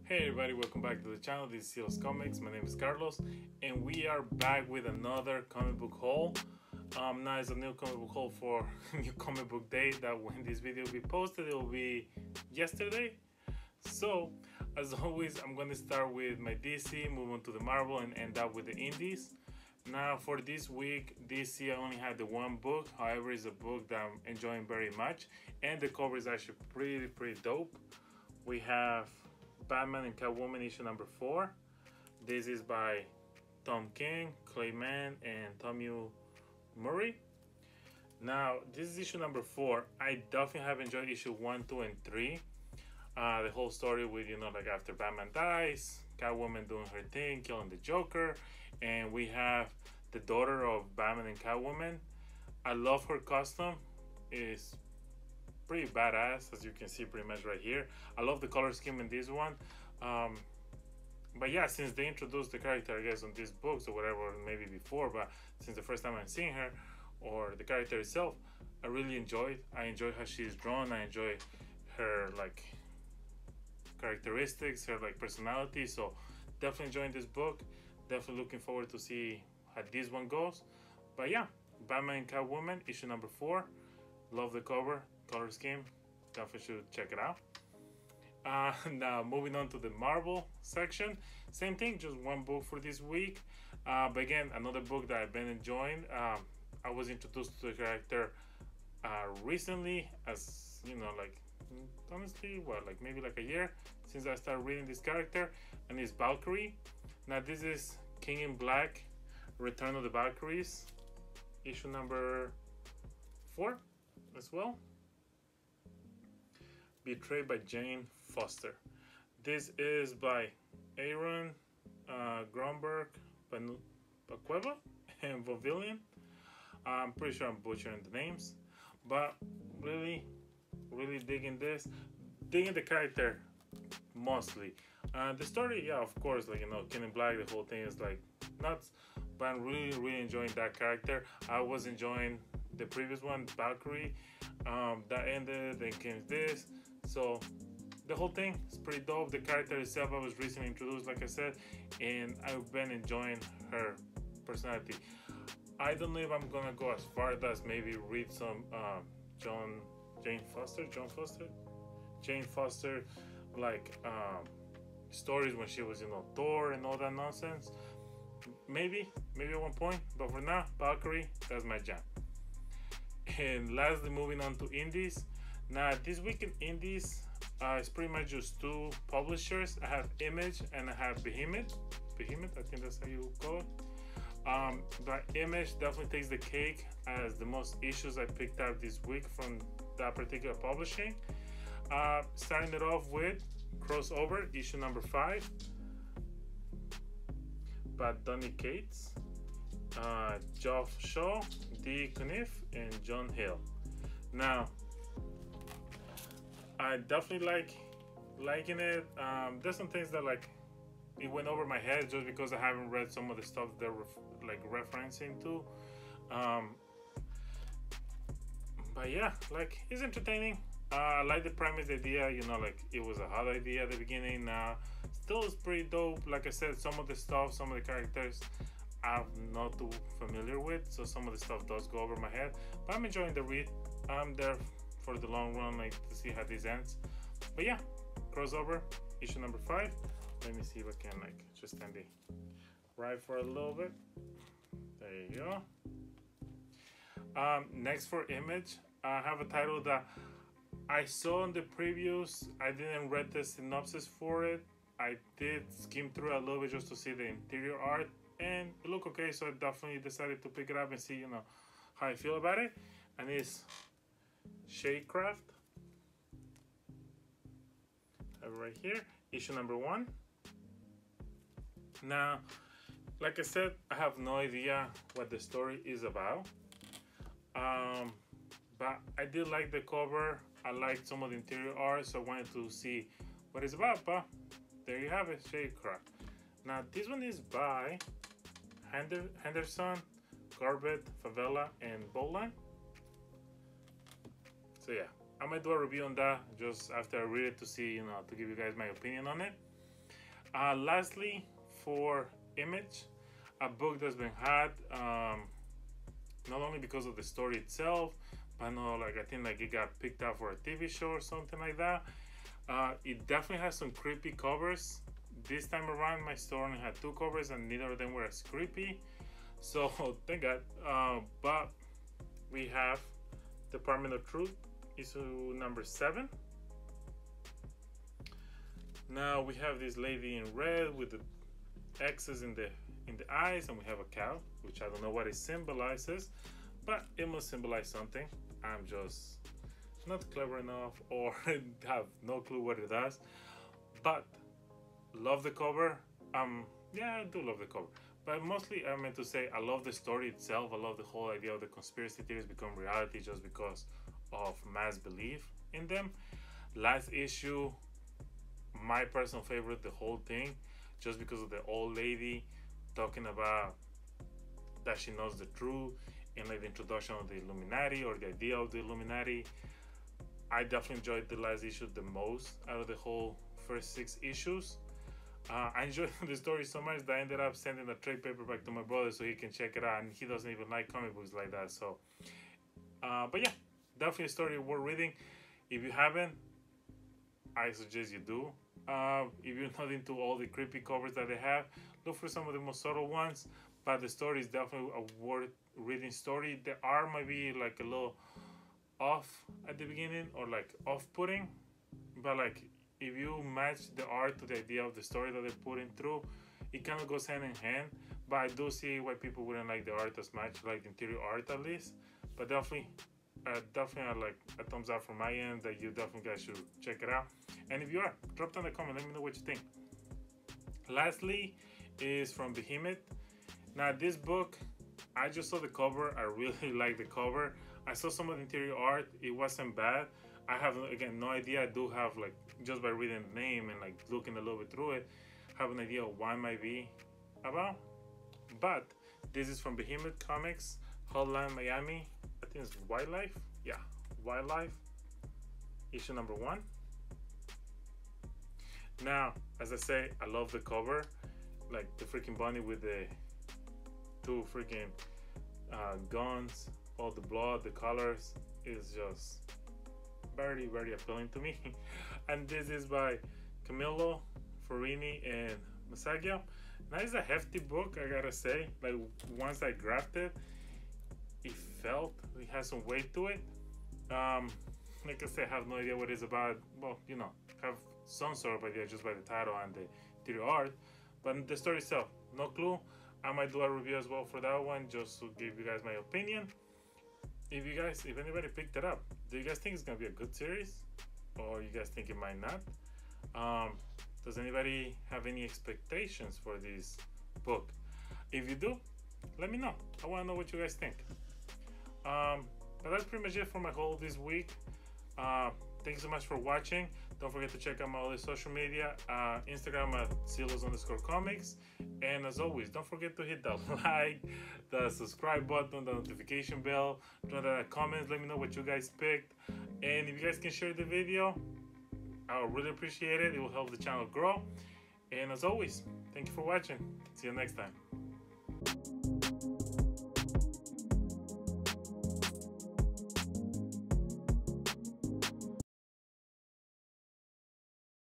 Hey everybody, welcome back to the channel. This is Behemoth Comics. My name is Carlos, and we are back with another comic book haul. Now it's a new comic book haul for new comic book day. That when this video will be posted, it will be yesterday. So, as always, I'm going to start with my DC, move on to the Marvel, and end up with the Indies. Now, for this week, DC, I only had the one book. However, it's a book that I'm enjoying very much, and the cover is actually pretty dope. We have Batman and Catwoman issue number 4. This is by Tom King, Clay Mann, and Tommy Murray. Now, this is issue number 4. I definitely have enjoyed issue 1, 2, and 3. The whole story with, like after Batman dies, Catwoman doing her thing, killing the Joker, and we have the daughter of Batman and Catwoman. I love her costume. It's pretty badass, as you can see pretty much right here. I love the color scheme in this one. But yeah, since they introduced the character, I guess, on these books or whatever, maybe before, but since the first time I'm seeing her, or the character itself, I really enjoyed. I enjoy how she's drawn. I enjoy her like characteristics, her like personality. So definitely enjoying this book. Definitely looking forward to see how this one goes. But yeah, Batman and Catwoman issue number 4. Love the cover, color scheme. Definitely should check it out. Now moving on to the Marvel section. Same thing, just one book for this week. But again, another book that I've been enjoying. I was introduced to the character recently, as like honestly, like maybe like a year since I started reading this character, and it's Valkyrie. Now this is King in Black, Return of the Valkyries, issue number 4 as well. Betrayed by Jane Foster. This is by Aaron Gromberg, Pacueva, and Vovillian. I'm pretty sure I'm butchering the names, but really digging this, digging the character mostly. The story, yeah, of course, like King in Black, the whole thing is like nuts, but I'm really enjoying that character. I was enjoying the previous one, Valkyrie, that ended, then came this. So the whole thing is pretty dope. The character itself, I was recently introduced, like I said, and I've been enjoying her personality. I don't know if I'm gonna go as far as maybe read some Jane Foster, like stories when she was Thor and all that nonsense. Maybe at one point, but for now, Valkyrie, that's my jam. And lastly, moving on to indies. Now this week in indies, it's pretty much just 2 publishers. I have Image and I have Behemoth, I think that's how you call it. But Image definitely takes the cake as the most issues I picked up this week from that particular publishing. Starting it off with Crossover issue number 5 by Donny Cates, Geoff Shaw, Dee Cunniffe, and John Hill. Now, I definitely liking it. There's some things that like it went over my head just because I haven't read some of the stuff they're referencing to. But yeah, like it's entertaining. I like the premise, the idea. Like it was a hot idea at the beginning. Still is pretty dope. Like I said, some of the stuff, some of the characters, I'm not too familiar with, so some of the stuff does go over my head. But I'm enjoying the read. I'm there for the long run, like to see how this ends. But yeah, Crossover issue number 5. Let me see if I can just stand the right for a little bit. There you go. Next for Image, I have a title that I saw in the previews. I didn't read the synopsis for it. I did skim through a little bit just to see the interior art, and it looked okay, so I definitely decided to pick it up and see how I feel about it. And it's Shadecraft. I have it right here, issue number 1. Now, like I said, I have no idea what the story is about, but I did like the cover. I liked some of the interior art, so I wanted to see what it's about. But there you have it, Shadecraft. Now this one is by Henderson, Corbett, Favela, and Boland. So yeah, I might do a review on that just after I read it to see, to give you guys my opinion on it. Lastly, for Image, a book that's been had, not only because of the story itself, but no, like I think like it got picked up for a TV show or something like that. It definitely has some creepy covers. This time around, my store only had 2 covers, and neither of them were as creepy. So thank God. But we have Department of Truth, issue number 7. Now we have this lady in red with the X's in the eyes, and we have a cow, which I don't know what it symbolizes, but it must symbolize something. I'm just not clever enough or have no clue what it does. But love the cover. Yeah, I do love the cover. But mostly I meant to say I love the story itself. I love the whole idea of the conspiracy theories become reality just because of mass belief in them. Last issue, my personal favorite, the whole thing, just because of the old lady talking about that she knows the truth, and like the introduction of the Illuminati or the idea of the Illuminati. I definitely enjoyed the last issue the most out of the whole first 6 issues. I enjoyed the story so much that I ended up sending a trade paperback to my brother so he can check it out, and he doesn't even like comic books like that. So but yeah, definitely a story worth reading. If you haven't, I suggest you do. If you're not into all the creepy covers that they have, look for some of the more subtle ones, but the story is definitely a worth reading story. The art might be like a little off at the beginning or like off-putting, but like if you match the art to the idea of the story that they're putting through, it kind of goes hand in hand. But I do see why people wouldn't like the art as much, like the interior art at least. But definitely like a thumbs up from my end that you definitely guys should check it out. And if you are, drop down a comment, let me know what you think. Lastly is from Behemoth. Now this book, I just saw the cover. I really like the cover. I saw some of the interior art. It wasn't bad. I have, again, no idea. I do have, like, just by reading the name and like looking a little bit through it, have an idea of what it might be about. But this is from Behemoth Comics, Hotline Miami. I think it's Wildlife. Yeah, Wildlife, issue number 1. Now, as I say, I love the cover, like the freaking bunny with the 2 freaking guns, all the blood, the colors is just very, very appealing to me. And this is by Camillo Forini and Masagio. Now it's a hefty book, I gotta say. Like once I grabbed it, it felt it has some weight to it. Like I said, I have no idea what it's about. Well, you know, have some sort of idea just by the title and the interior art, but the story itself, no clue. I might do a review as well for that one, just to give you guys my opinion. If anybody picked it up, do you guys think it's gonna be a good series, or you guys think it might not? Does anybody have any expectations for this book? If you do, let me know. I want to know what you guys think. But that's pretty much it for my haul this week. Thank you so much for watching. Don't forget to check out my other social media, Instagram at Silos_comics. And as always, don't forget to hit the like, the subscribe button, the notification bell, drop down the comments, let me know what you guys picked. And if you guys can share the video, I would really appreciate it. It will help the channel grow. And as always, thank you for watching. See you next time.